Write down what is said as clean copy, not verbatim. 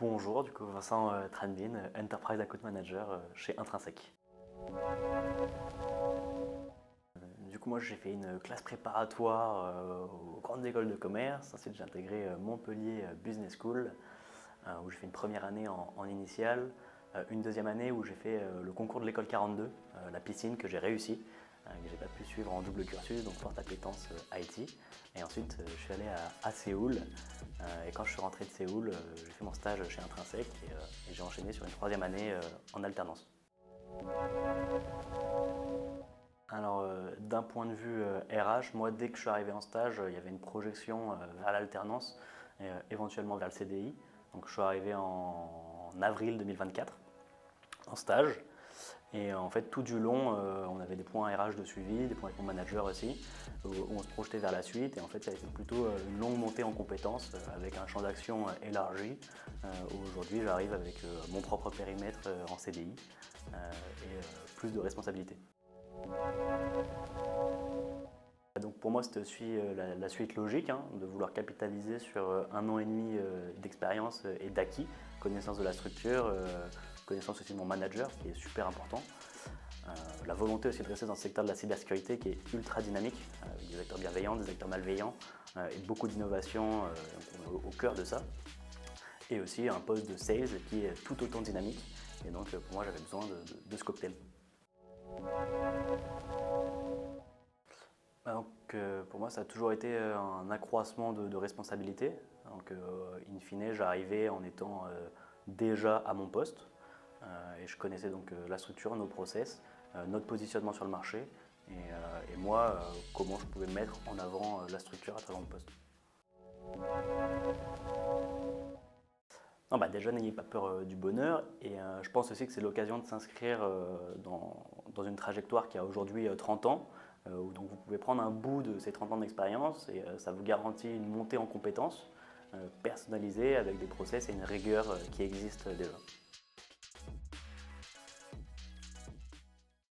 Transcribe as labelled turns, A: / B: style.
A: Bonjour, du coup Vincent Tranbin, Enterprise Account Manager chez Intrinsèque. Du coup moi j'ai fait une classe préparatoire aux grandes écoles de commerce, ensuite j'ai intégré Montpellier Business School où j'ai fait une première année en initiale, une deuxième année où j'ai fait le concours de l'école 42, la piscine que j'ai réussi, que j'ai pas pu suivre en double cursus, donc forte appétence IT. Et ensuite je suis allé à Séoul et quand je suis rentré de Séoul, j'ai fait mon stage chez Intrinsèque et j'ai enchaîné sur une troisième année en alternance. Alors d'un point de vue RH, moi dès que je suis arrivé en stage, il y avait une projection vers l'alternance et éventuellement vers le CDI. Donc je suis arrivé en avril 2024 en stage. Et en fait, tout du long, on avait des points RH de suivi, des points avec mon manager aussi, où on se projetait vers la suite. Et en fait, ça a été plutôt une longue montée en compétences avec un champ d'action élargi. Où aujourd'hui, j'arrive avec mon propre périmètre en CDI et plus de responsabilités. Donc pour moi, c'était aussi la suite logique, hein, de vouloir capitaliser sur un an et demi d'expérience et d'acquis, connaissance de la structure, connaissance aussi de mon manager, qui est super important. La volonté aussi de rester dans le secteur de la cybersécurité qui est ultra dynamique, avec des acteurs bienveillants, des acteurs malveillants, et beaucoup d'innovation au cœur de ça. Et aussi un poste de sales qui est tout autant dynamique. Et donc pour moi, j'avais besoin de ce cocktail. Donc, pour moi, ça a toujours été un accroissement de responsabilité. Donc, in fine, j'arrivais en étant déjà à mon poste et je connaissais donc la structure, nos process, notre positionnement sur le marché et moi, comment je pouvais mettre en avant la structure à travers mon poste. Non, bah déjà, n'ayez pas peur du bonheur et je pense aussi que c'est l'occasion de s'inscrire dans une trajectoire qui a aujourd'hui 30 ans, où donc vous pouvez prendre un bout de ces 30 ans d'expérience et ça vous garantit une montée en compétences personnalisée avec des process et une rigueur qui existent déjà.